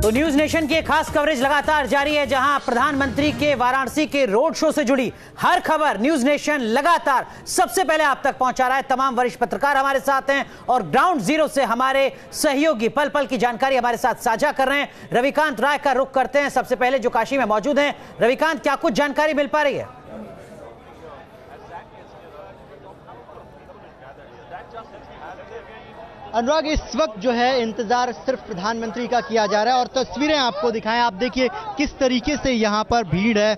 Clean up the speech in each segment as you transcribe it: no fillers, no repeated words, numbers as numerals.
तो news nation की खास कवरेज लगातार जारी है, जहां प्रधानमंत्री के वाराणसी के रोड शो से जुड़ी हर खबर न्यूज नेशन लगातार सबसे पहले आप तक पहुंचा रहा है। तमाम वरिष्ठ पत्रकार हमारे साथ हैं और ग्राउंड जीरो से हमारे सहयोगी पल पल की जानकारी हमारे साथ साझा कर रहे हैं। रविकांत राय का रुख करते हैं सबसे पहले, जो काशी में मौजूद हैं। रविकांत, क्या कुछ जानकारी मिल पा रही है? अनुराग, इस वक्त जो है इंतजार सिर्फ प्रधानमंत्री का किया जा रहा है और तस्वीरें आपको दिखाएं। आप देखिए किस तरीके से यहाँ पर भीड़ है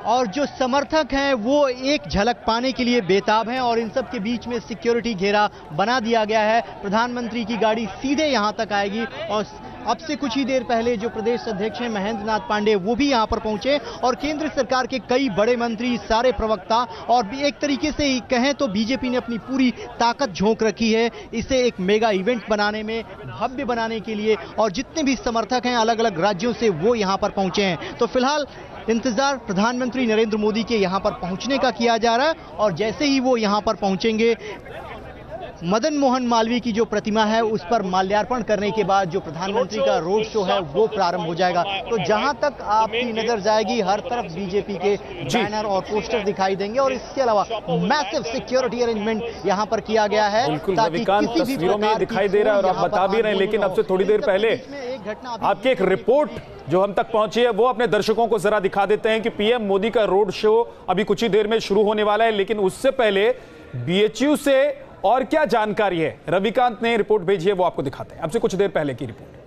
और जो समर्थक हैं वो एक झलक पाने के लिए बेताब हैं और इन सब के बीच में सिक्योरिटी घेरा बना दिया गया है। प्रधानमंत्री की गाड़ी सीधे यहाँ तक आएगी और अब से कुछ ही देर पहले जो प्रदेश अध्यक्ष हैं महेंद्र नाथ पांडे वो भी यहाँ पर पहुंचे और केंद्र सरकार के कई बड़े मंत्री, सारे प्रवक्ता और भी एक तरीके से कहें तो बीजेपी ने अपनी पूरी ताकत झोंक रखी है इसे एक मेगा इवेंट बनाने में, भव्य बनाने के लिए। और जितने भी समर्थक हैं अलग अलग राज्यों से वो यहाँ पर पहुंचे हैं। तो फिलहाल इंतजार प्रधानमंत्री नरेंद्र मोदी के यहाँ पर पहुंचने का किया जा रहा है और जैसे ही वो यहाँ पर पहुंचेंगे मदन मोहन मालवीय की जो प्रतिमा है उस पर माल्यार्पण करने के बाद जो प्रधानमंत्री का रोड शो है वो प्रारंभ हो जाएगा। तो जहां तक आपकी नजर जाएगी हर तरफ बीजेपी के बैनर और पोस्टर दिखाई देंगे और इसके अलावा मैसिव सिक्योरिटी अरेंजमेंट यहां पर किया गया है ताकि किसी भी तस्वीरों में दिखाई दे रहा है और आप बता भी रहे हैं। लेकिन अब से थोड़ी देर पहले आपकी एक रिपोर्ट जो हम तक पहुंची है वो अपने दर्शकों को जरा दिखा देते हैं कि पीएम मोदी का रोड शो अभी कुछ ही देर में शुरू होने वाला है। लेकिन उससे पहले बीएचयू से और क्या जानकारी है, रविकांत ने रिपोर्ट भेजी है, वो आपको दिखाते हैं। अब से कुछ देर पहले की रिपोर्ट।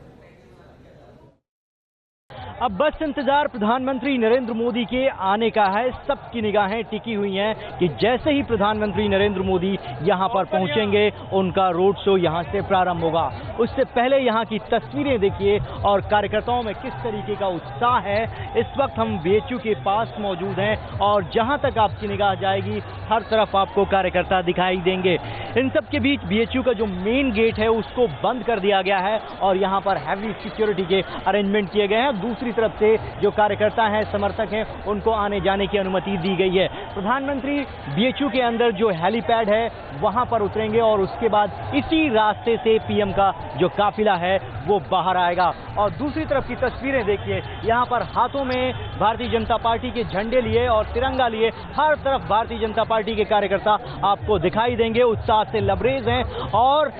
अब बस इंतजार प्रधानमंत्री नरेंद्र मोदी के आने का है। सबकी निगाहें टिकी हुई हैं कि जैसे ही प्रधानमंत्री नरेंद्र मोदी यहां पर पहुंचेंगे उनका रोड शो यहां से प्रारंभ होगा। उससे पहले यहां की तस्वीरें देखिए और कार्यकर्ताओं में किस तरीके का उत्साह है। इस वक्त हम बीएचयू के पास मौजूद हैं और जहां तक आपकी निगाह जाएगी हर तरफ आपको कार्यकर्ता दिखाई देंगे। इन सब के बीच बीएचयू का जो मेन गेट है उसको बंद कर दिया गया है और यहाँ पर हैवी सिक्योरिटी के अरेंजमेंट किए गए हैं। दूसरी तरफ से जो कार्यकर्ता हैं, समर्थक हैं, उनको आने जाने की अनुमति दी गई है। प्रधानमंत्री बीएचयू के अंदर जो हेलीपैड है वहां पर उतरेंगे और उसके बाद इसी रास्ते से पीएम का जो काफिला है वो बाहर आएगा। और दूसरी तरफ की तस्वीरें देखिए, यहाँ पर हाथों में भारतीय जनता पार्टी के झंडे लिए और तिरंगा लिए हर तरफ भारतीय जनता पार्टी के कार्यकर्ता आपको दिखाई देंगे। उत्साह से लबरेज हैं और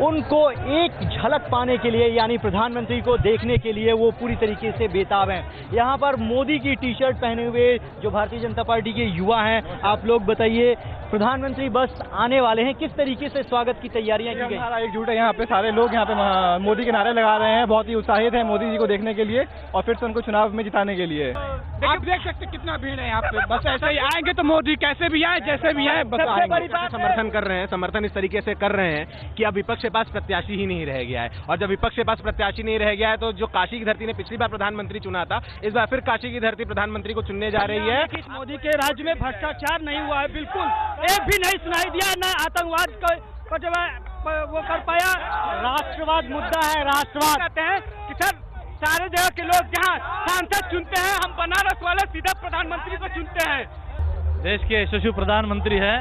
उनको एक झलक पाने के लिए यानी प्रधानमंत्री को देखने के लिए वो पूरी तरीके से बेताब हैं। यहाँ पर मोदी की टी शर्ट पहने हुए जो भारतीय जनता पार्टी के युवा हैं, आप लोग बताइए, प्रधानमंत्री बस आने वाले हैं, किस तरीके से स्वागत की तैयारियां की गई? हमारा एकजुट है, यहाँ पे सारे लोग यहाँ पे मोदी के नारे लगा रहे हैं, बहुत ही उत्साहित हैं मोदी जी को देखने के लिए और फिर से उनको चुनाव में जिताने के लिए। आप देख सकते कितना भीड़ है यहाँ पे, बस ऐसे ही आएंगे तो मोदी कैसे भी आए जैसे भी आए बस आएंगे। समर्थन कर रहे हैं, समर्थन इस तरीके से कर रहे हैं कि अब विपक्ष के पास प्रत्याशी ही नहीं रह गया है और जब विपक्ष के पास प्रत्याशी नहीं रह गया है तो जो काशी की धरती ने पिछली बार प्रधानमंत्री चुना था, इस बार फिर काशी की धरती प्रधानमंत्री को चुनने जा रही है। मोदी के राज्य में भ्रष्टाचार नहीं हुआ है, बिल्कुल एक भी नहीं सुनाई दिया, न आतंकवाद को जो वो कर पाया। राष्ट्रवाद मुद्दा है, राष्ट्रवाद कहते हैं कि सर सारे जगह के लोग जहाँ सांसद चुनते हैं, हम बनारस वाले सीधा प्रधानमंत्री को चुनते हैं। देश के यशस्वी प्रधानमंत्री है,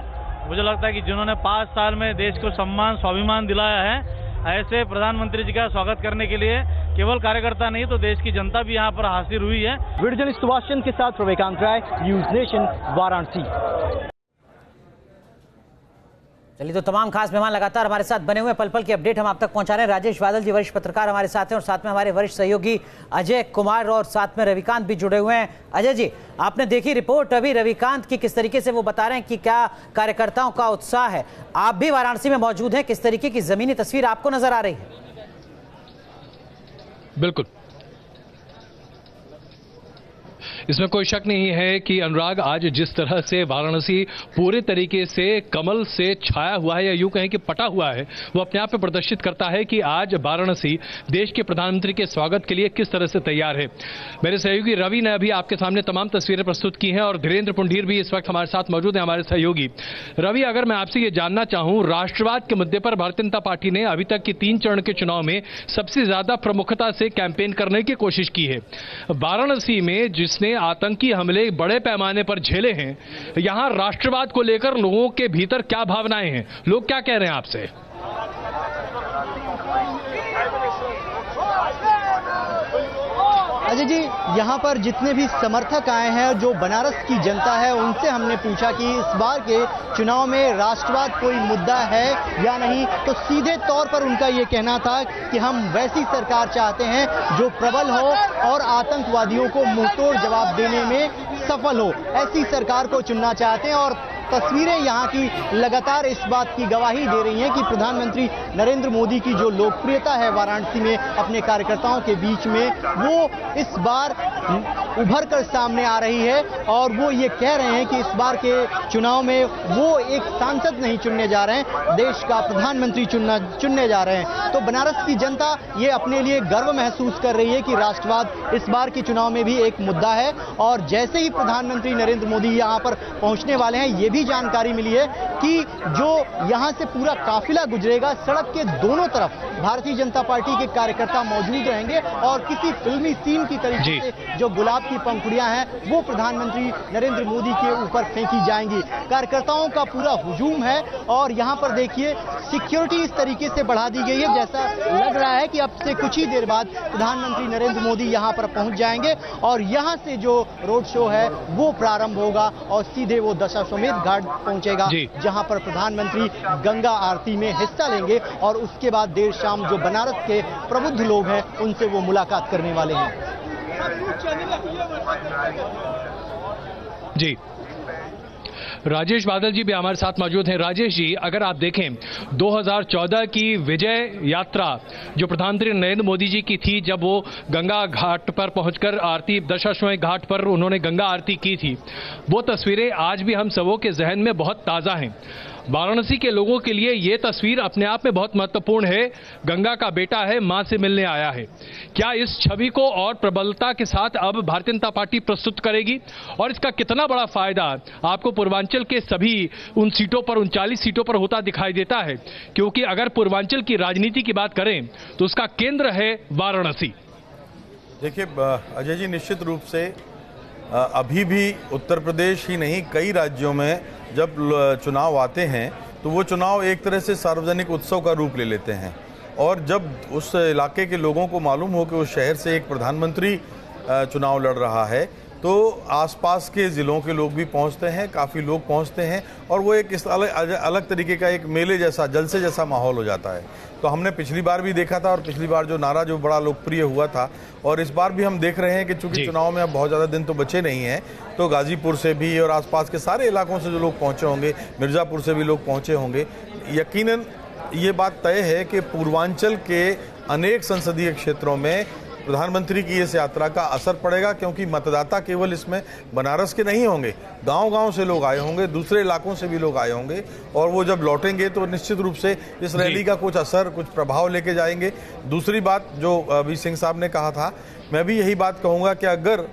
मुझे लगता है कि जिन्होंने 5 साल में देश को सम्मान स्वाभिमान दिलाया है, ऐसे प्रधानमंत्री जी का स्वागत करने के लिए केवल कार्यकर्ता नहीं तो देश की जनता भी यहाँ पर हाजिर हुई है। वीडियो जर्नलिस्ट सुभाष के साथ रविकांत राय, न्यूज नेशन, वाराणसी। चलिए, तो तमाम खास मेहमान लगातार हमारे साथ बने हुए हैं, पल पल की अपडेट हम आप तक पहुंचा रहे हैं। राजेश बादल जी वरिष्ठ पत्रकार हमारे साथ हैं और साथ में हमारे वरिष्ठ सहयोगी अजय कुमार और साथ में रविकांत भी जुड़े हुए हैं। अजय जी, आपने देखी रिपोर्ट अभी रविकांत की, किस तरीके से वो बता रहे हैं कि क्या कार्यकर्ताओं का उत्साह है। आप भी वाराणसी में मौजूद हैं, किस तरीके की जमीनी तस्वीर आपको नजर आ रही है? बिल्कुल, इसमें कोई शक नहीं है कि अनुराग, आज जिस तरह से वाराणसी पूरे तरीके से कमल से छाया हुआ है या यूं कहें कि पटा हुआ है, वो अपने आप में प्रदर्शित करता है कि आज वाराणसी देश के प्रधानमंत्री के स्वागत के लिए किस तरह से तैयार है। मेरे सहयोगी रवि ने अभी आपके सामने तमाम तस्वीरें प्रस्तुत की हैं और धीरेन्द्र पुंडीर भी इस वक्त हमारे साथ मौजूद हैं, हमारे सहयोगी। रवि, अगर मैं आपसे ये जानना चाहूं, राष्ट्रवाद के मुद्दे पर भारतीय जनता पार्टी ने अभी तक की 3 चरण के चुनाव में सबसे ज्यादा प्रमुखता से कैंपेन करने की कोशिश की है। वाराणसी में जिसने आतंकी हमले बड़े पैमाने पर झेले हैं, यहां राष्ट्रवाद को लेकर लोगों के भीतर क्या भावनाएं हैं, लोग क्या कह रहे हैं आपसे? अजय जी, यहाँ पर जितने भी समर्थक आए हैं, जो बनारस की जनता है, उनसे हमने पूछा कि इस बार के चुनाव में राष्ट्रवाद कोई मुद्दा है या नहीं, तो सीधे तौर पर उनका ये कहना था कि हम वैसी सरकार चाहते हैं जो प्रबल हो और आतंकवादियों को मुंहतोड़ जवाब देने में सफल हो। ऐसी सरकार को चुनना चाहते हैं। और तस्वीरें यहाँ की लगातार इस बात की गवाही दे रही हैं कि प्रधानमंत्री नरेंद्र मोदी की जो लोकप्रियता है वाराणसी में अपने कार्यकर्ताओं के बीच में, वो इस बार उभर कर सामने आ रही है। और वो ये कह रहे हैं कि इस बार के चुनाव में वो एक सांसद नहीं चुनने जा रहे हैं, देश का प्रधानमंत्री चुनने जा रहे हैं। तो बनारस की जनता ये अपने लिए गर्व महसूस कर रही है कि राष्ट्रवाद इस बार के चुनाव में भी एक मुद्दा है। और जैसे ही प्रधानमंत्री नरेंद्र मोदी यहाँ पर पहुंचने वाले हैं, ये भी जानकारी मिली है कि जो यहां से पूरा काफिला गुजरेगा, सड़क के दोनों तरफ भारतीय जनता पार्टी के कार्यकर्ता मौजूद रहेंगे और किसी फिल्मी सीन की तरीके से जो गुलाब की पंखुड़ियां हैं वो प्रधानमंत्री नरेंद्र मोदी के ऊपर फेंकी जाएंगी। कार्यकर्ताओं का पूरा हुजूम है और यहां पर देखिए सिक्योरिटी इस तरीके से बढ़ा दी गई है, जैसा लग रहा है कि अब से कुछ ही देर बाद प्रधानमंत्री नरेंद्र मोदी यहां पर पहुंच जाएंगे और यहां से जो रोड शो है वो प्रारंभ होगा और सीधे वो दशाश्वमेध घाट पहुंचेगा, जहां पर प्रधानमंत्री गंगा आरती में हिस्सा लेंगे और उसके बाद देर शाम जो बनारस के प्रबुद्ध लोग हैं उनसे वो मुलाकात करने वाले हैं। जी, राजेश बादल जी भी हमारे साथ मौजूद हैं। राजेश जी, अगर आप देखें 2014 की विजय यात्रा जो प्रधानमंत्री नरेंद्र मोदी जी की थी, जब वो गंगा घाट पर पहुंचकर आरती, दशाश्वमेध घाट पर उन्होंने गंगा आरती की थी, वो तस्वीरें आज भी हम सबों के जहन में बहुत ताज़ा हैं। वाराणसी के लोगों के लिए ये तस्वीर अपने आप में बहुत महत्वपूर्ण है। गंगा का बेटा है, मां से मिलने आया है। क्या इस छवि को और प्रबलता के साथ अब भारतीय जनता पार्टी प्रस्तुत करेगी और इसका कितना बड़ा फायदा आपको पूर्वांचल के सभी उन सीटों पर, 39 सीटों पर होता दिखाई देता है? क्योंकि अगर पूर्वांचल की राजनीति की बात करें तो उसका केंद्र है वाराणसी। देखिए अजय जी, निश्चित रूप से अभी भी उत्तर प्रदेश ही नहीं, कई राज्यों में जब चुनाव आते हैं तो वो चुनाव एक तरह से सार्वजनिक उत्सव का रूप ले लेते हैं। और जब उस इलाके के लोगों को मालूम हो कि उस शहर से एक प्रधानमंत्री चुनाव लड़ रहा है, तो आसपास के ज़िलों के लोग भी पहुंचते हैं, काफ़ी लोग पहुंचते हैं और वो एक इस अलग तरीके का एक मेले जैसा, जलसे जैसा माहौल हो जाता है। तो हमने पिछली बार भी देखा था और पिछली बार जो नारा जो बड़ा लोकप्रिय हुआ था, और इस बार भी हम देख रहे हैं कि चूंकि चुनाव में अब बहुत ज़्यादा दिन तो बचे नहीं हैं, तो गाजीपुर से भी और आसपास के सारे इलाकों से जो लोग पहुँचे होंगे, मिर्ज़ापुर से भी लोग पहुँचे होंगे, यकीनन ये बात तय है कि पूर्वांचल के अनेक संसदीय क्षेत्रों में प्रधानमंत्री की इस यात्रा का असर पड़ेगा। क्योंकि मतदाता केवल इसमें बनारस के नहीं होंगे, गांव-गांव से लोग आए होंगे, दूसरे इलाकों से भी लोग आए होंगे, और वो जब लौटेंगे तो निश्चित रूप से इस रैली का कुछ असर, कुछ प्रभाव लेके जाएंगे। दूसरी बात जो अभी सिंह साहब ने कहा था, मैं भी यही बात कहूँगा कि अगर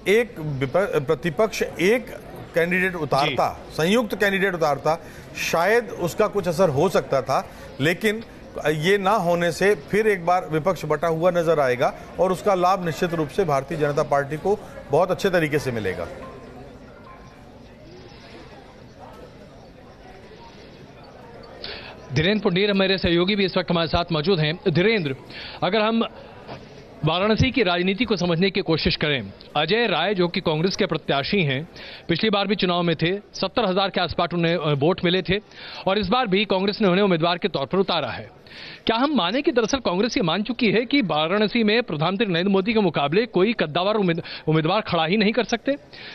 एक प्रतिपक्ष एक कैंडिडेट उतारता, संयुक्त कैंडिडेट उतारता, शायद उसका कुछ असर हो सकता था, लेकिन ये ना होने से फिर एक बार विपक्ष बटा हुआ नजर आएगा और उसका लाभ निश्चित रूप से भारतीय जनता पार्टी को बहुत अच्छे तरीके से मिलेगा। धीरेन्द्र पुंडीर मेरे सहयोगी भी इस वक्त हमारे साथ मौजूद हैं। धीरेन्द्र, अगर हम वाराणसी की राजनीति को समझने की कोशिश करें, अजय राय जो कि कांग्रेस के प्रत्याशी हैं, पिछली बार भी चुनाव में थे, 70,000 के आसपास उन्हें वोट मिले थे और इस बार भी कांग्रेस ने उन्हें उम्मीदवार के तौर पर उतारा है। क्या हम माने कि दरअसल कांग्रेस ये मान चुकी है कि वाराणसी में प्रधानमंत्री नरेंद्र मोदी के मुकाबले कोई कद्दावर उम्मीदवार खड़ा ही नहीं कर सकते?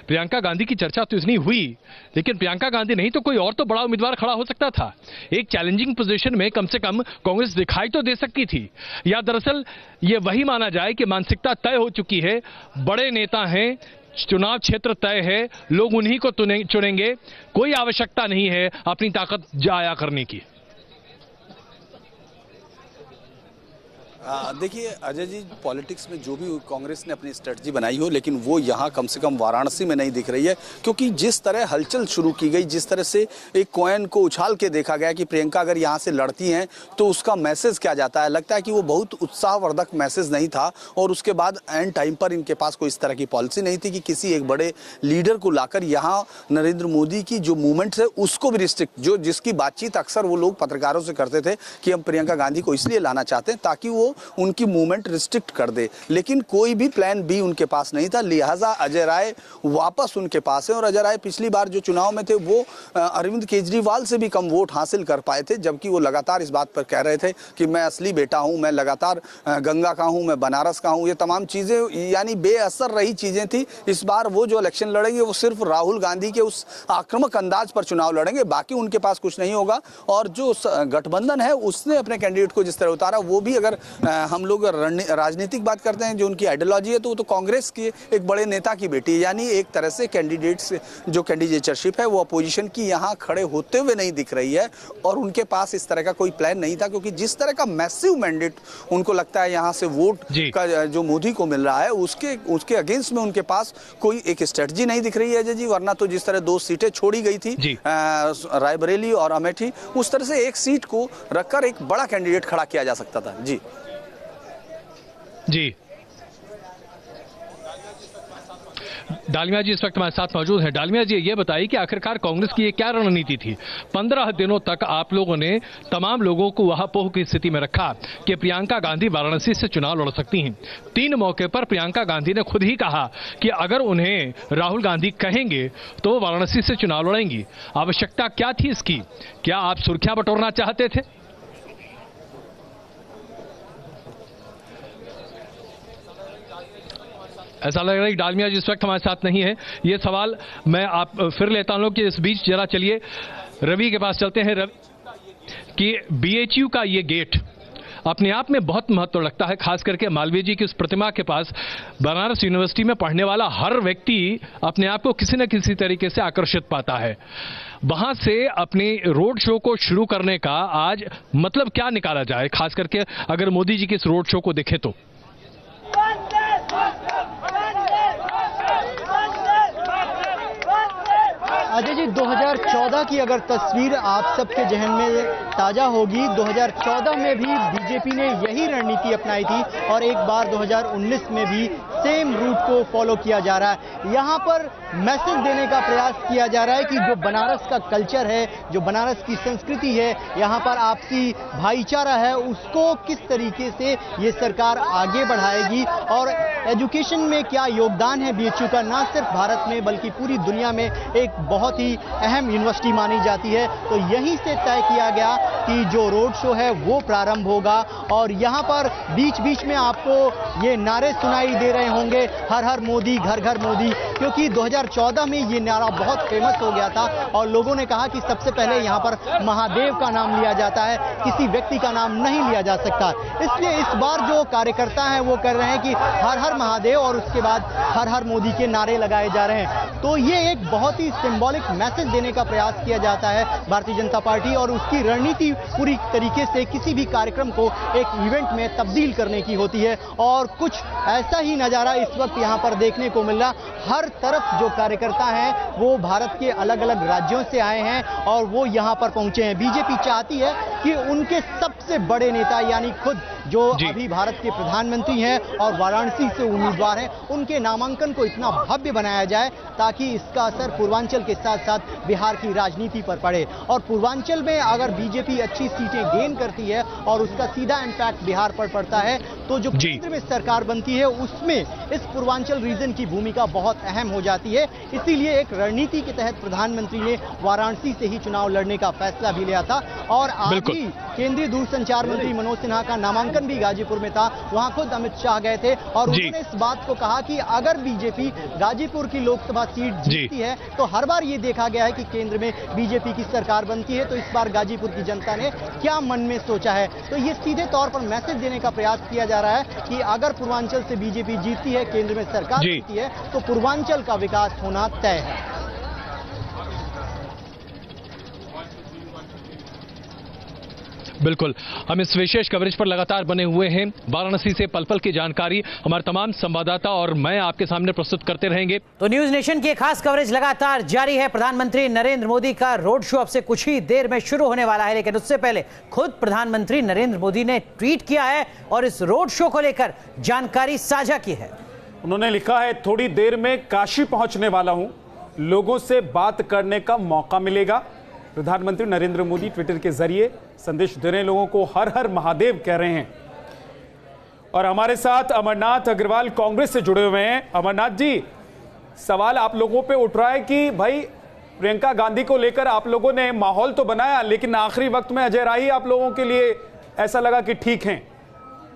प्रियंका गांधी की चर्चा तो इतनी हुई, लेकिन प्रियंका गांधी नहीं तो कोई और तो बड़ा उम्मीदवार खड़ा हो सकता था। एक चैलेंजिंग पोजीशन में कम से कम कांग्रेस दिखाई तो दे सकती थी। या दरअसल ये वही माना जाए कि मानसिकता तय हो चुकी है, बड़े नेता हैं, चुनाव क्षेत्र तय है, लोग उन्हीं को चुनेंगे, कोई आवश्यकता नहीं है अपनी ताकत जाया करने की? देखिए अजय जी, पॉलिटिक्स में जो भी कांग्रेस ने अपनी स्ट्रेटजी बनाई हो, लेकिन वो यहाँ कम से कम वाराणसी में नहीं दिख रही है। क्योंकि जिस तरह हलचल शुरू की गई, जिस तरह से एक कॉइन को उछाल के देखा गया कि प्रियंका अगर यहाँ से लड़ती हैं तो उसका मैसेज क्या जाता है, लगता है कि वो बहुत उत्साहवर्धक मैसेज नहीं था। और उसके बाद एंड टाइम पर इनके पास कोई इस तरह की पॉलिसी नहीं थी कि किसी एक बड़े लीडर को लाकर यहाँ नरेंद्र मोदी की जो मूवमेंट्स है उसको भी रिस्ट्रिक्ट, जो जिसकी बातचीत अक्सर वो लोग पत्रकारों से करते थे कि हम प्रियंका गांधी को इसलिए लाना चाहते हैं ताकि वो वो उनकी मूवमेंट रिस्ट्रिक्ट कर दे, लेकिन कोई भी प्लान बी उनके पास नहीं था। लिहाजा अजय राय वापस उनके पास है और अजय राय पिछली बार जो चुनाव में थे वो अरविंद केजरीवाल से भी कम वोट हासिल कर पाए थे, जबकि वो लगातार इस बात पर कह रहे थे कि मैं असली बेटा हूं, मैं लगातार गंगा का हूं, मैं बनारस का हूं। ये तमाम चीजें यानी बेअसर रही चीजें थी। इस बार वो जो इलेक्शन लड़ेंगे वो सिर्फ राहुल गांधी के उस आक्रामक अंदाज पर चुनाव लड़ेंगे, बाकी उनके पास कुछ नहीं होगा। और जो गठबंधन है उसने अपने कैंडिडेट को जिस तरह उतारा, वो भी अगर हम लोग राजनीतिक बात करते हैं, जो उनकी आइडियोलॉजी है, तो वो तो कांग्रेस की एक बड़े नेता की बेटी है। यानी एक तरह से कैंडिडेट्स जो कैंडिडेटरशिप है वो अपोजिशन की यहाँ खड़े होते हुए नहीं दिख रही है और उनके पास इस तरह का कोई प्लान नहीं था, क्योंकि जिस तरह का मैसिव मैंडेट उनको लगता है यहाँ से वोट का जो मोदी को मिल रहा है उसके अगेंस्ट में उनके पास कोई एक स्ट्रेटजी नहीं दिख रही है अजय जी। वरना तो जिस तरह 2 सीटें छोड़ी गई थी रायबरेली और अमेठी, उस तरह से एक सीट को रखकर एक बड़ा कैंडिडेट खड़ा किया जा सकता था। जी जी डालमिया जी इस वक्त हमारे साथ मौजूद हैं। डालमिया जी ये बताइए कि आखिरकार कांग्रेस की ये क्या रणनीति थी? 15 दिनों तक आप लोगों ने तमाम लोगों को वहां पोह की स्थिति में रखा कि प्रियंका गांधी वाराणसी से चुनाव लड़ सकती हैं। 3 मौके पर प्रियंका गांधी ने खुद ही कहा कि अगर उन्हें राहुल गांधी कहेंगे तो वो वाराणसी से चुनाव लड़ेंगी। आवश्यकता क्या थी इसकी? क्या आप सुर्खियां बटोरना चाहते थे? ऐसा लग रहा है कि डालमिया जी इस वक्त हमारे साथ नहीं है। ये सवाल मैं आप फिर लेता हूं कि इस बीच जरा चलिए रवि के पास चलते हैं। रवि, कि बीएचयू का ये गेट अपने आप में बहुत महत्व रखता है, खास करके मालवीय जी की उस प्रतिमा के पास बनारस यूनिवर्सिटी में पढ़ने वाला हर व्यक्ति अपने आप को किसी न किसी तरीके से आकर्षित पाता है। वहां से अपने रोड शो को शुरू करने का आज मतलब क्या निकाला जाए, खास करके अगर मोदी जी के इस रोड शो को देखें तो? अजय जी 2014 की अगर तस्वीर आप सबके जहन में ताजा होगी, 2014 में भी बीजेपी ने यही रणनीति अपनाई थी और एक बार 2019 में भी सेम रूट को फॉलो किया जा रहा है। यहाँ पर मैसेज देने का प्रयास किया जा रहा है कि जो बनारस का कल्चर है, जो बनारस की संस्कृति है, यहाँ पर आपसी भाईचारा है, उसको किस तरीके से ये सरकार आगे बढ़ाएगी और एजुकेशन में क्या योगदान है बीएचयू का, ना सिर्फ भारत में बल्कि पूरी दुनिया में एक बहुत ही अहम यूनिवर्सिटी मानी जाती है। तो यहीं से तय किया गया कि जो रोड शो है वो प्रारंभ होगा और यहाँ पर बीच बीच में आपको ये नारे सुनाई दे रहे होंगे, हर हर मोदी, घर घर मोदी, क्योंकि 2014 में ये नारा बहुत फेमस हो गया था और लोगों ने कहा कि सबसे पहले यहाँ पर महादेव का नाम लिया जाता है, किसी व्यक्ति का नाम नहीं लिया जा सकता। इसलिए इस बार जो कार्यकर्ता हैं वो कर रहे हैं कि हर हर महादेव और उसके बाद हर हर मोदी के नारे लगाए जा रहे हैं। तो ये एक बहुत ही सिंबॉलिक मैसेज देने का प्रयास किया जाता है भारतीय जनता पार्टी और उसकी रणनीति पूरी तरीके से किसी भी कार्यक्रम को एक इवेंट में तब्दील करने की होती है और कुछ ऐसा ही नजारा इस वक्त यहाँ पर देखने को मिल रहा। हर तरफ जो कार्यकर्ता हैं वो भारत के अलग अलग राज्यों से आए हैं और वो यहाँ पर पहुंचे हैं। बीजेपी चाहती है कि उनके सबसे बड़े नेता यानी खुद जो अभी भारत के प्रधानमंत्री हैं और वाराणसी से उम्मीदवार हैं, उनके नामांकन को इतना भव्य बनाया जाए ताकि इसका असर पूर्वांचल के साथ साथ बिहार की राजनीति पर पड़े। और पूर्वांचल में अगर बीजेपी अच्छी सीटें गेन करती है और उसका सीधा इंपैक्ट बिहार पर पड़ता है तो जो केंद्र में सरकार बनती है उसमें इस पूर्वांचल रीजन की भूमिका बहुत अहम हो जाती है। इसीलिए एक रणनीति के तहत प्रधानमंत्री ने वाराणसी से ही चुनाव लड़ने का फैसला भी लिया था और आज ही केंद्रीय दूरसंचार मंत्री मनोज सिन्हा का नामांकन भी गाजीपुर में था, वहां खुद अमित शाह गए थे और उन्होंने इस बात को कहा कि अगर बीजेपी गाजीपुर की लोकसभा सीट जीतती है तो हर बार ये देखा गया है कि केंद्र में बीजेपी की सरकार बनती है, तो इस बार गाजीपुर की जनता ने क्या मन में सोचा है। तो ये सीधे तौर पर मैसेज देने का प्रयास किया जा रहा है कि अगर पूर्वांचल से बीजेपी जीतती है, केंद्र में सरकार बनती है, तो पूर्वांचल का विकास होना तय है। बिल्कुल, हम इस विशेष कवरेज पर लगातार बने हुए हैं। वाराणसी से पल पल की जानकारी हमारे तमाम संवाददाता और मैं आपके सामने प्रस्तुत करते रहेंगे। तो न्यूज नेशन की खास कवरेज लगातार जारी है। प्रधानमंत्री नरेंद्र मोदी का रोड शो अब से कुछ ही देर में शुरू होने वाला है, लेकिन उससे पहले खुद प्रधानमंत्री नरेंद्र मोदी ने ट्वीट किया है और इस रोड शो को लेकर जानकारी साझा की है। उन्होंने लिखा है, थोड़ी देर में काशी पहुंचने वाला हूं, लोगों से बात करने का मौका मिलेगा। प्रधानमंत्री नरेंद्र मोदी ट्विटर के जरिए संदेश दे रहे हैं, लोगों को हर हर महादेव कह रहे हैं। और हमारे साथ अमरनाथ अग्रवाल कांग्रेस से जुड़े हुए हैं। अमरनाथ जी, सवाल आप लोगों पे उठ रहा है कि भाई प्रियंका गांधी को लेकर आप लोगों ने माहौल तो बनाया, लेकिन आखिरी वक्त में अजय राही आप लोगों के लिए ऐसा लगा कि ठीक हैं,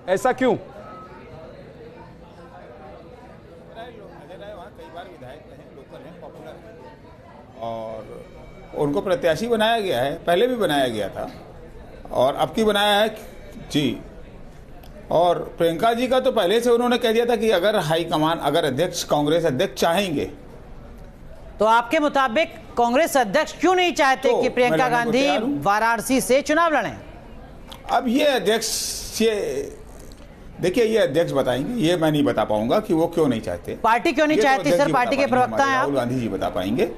ऐसा क्यों? और उनको प्रत्याशी बनाया गया है, पहले भी बनाया गया था और अब की बनाया है जी। और प्रियंका जी का तो पहले से उन्होंने कह दिया था कि अगर हाईकमान, अगर अध्यक्ष, कांग्रेस अध्यक्ष चाहेंगे, तो आपके मुताबिक कांग्रेस अध्यक्ष क्यों नहीं चाहते कि प्रियंका गांधी वाराणसी से चुनाव लड़ें? अब ये अध्यक्ष, ये देखिए, ये अध्यक्ष बताएंगे, ये मैं नहीं बता पाऊंगा कि वो क्यों नहीं चाहते। पार्टी क्यों नहीं चाहती सर? पार्टी के प्रवक्ता हैं राहुल गांधी जी बता पाएंगे।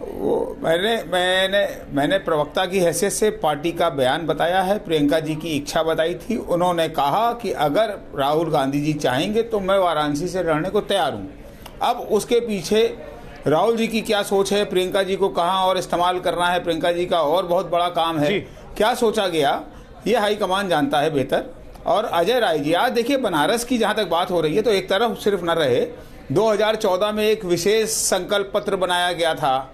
वो मैंने प्रवक्ता की हैसियत से पार्टी का बयान बताया है, प्रियंका जी की इच्छा बताई थी। उन्होंने कहा कि अगर राहुल गांधी जी चाहेंगे तो मैं वाराणसी से लड़ने को तैयार हूं। अब उसके पीछे राहुल जी की क्या सोच है, प्रियंका जी को कहां और इस्तेमाल करना है, प्रियंका जी का और बहुत बड़ा काम है, क्या सोचा गया, ये हाईकमान जानता है बेहतर। और अजय राय जी, आज देखिए बनारस की जहां तक बात हो रही है, तो एक तरफ सिर्फ न रहे, 2014 में एक विशेष संकल्प पत्र बनाया गया था,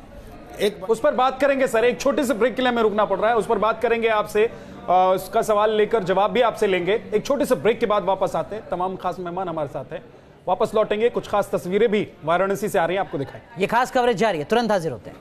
उस पर बात करेंगे सर। एक छोटे से ब्रेक के लिए हमें रुकना पड़ रहा है, उस पर बात करेंगे आपसे, उसका सवाल लेकर जवाब भी आपसे लेंगे। एक छोटे से ब्रेक के बाद वापस आते हैं, तमाम खास मेहमान हमारे साथ हैं, वापस लौटेंगे, कुछ खास तस्वीरें भी वाराणसी से आ रही हैं, आपको दिखाएं। ये खास कवरेज जारी है, तुरंत हाजिर होते हैं।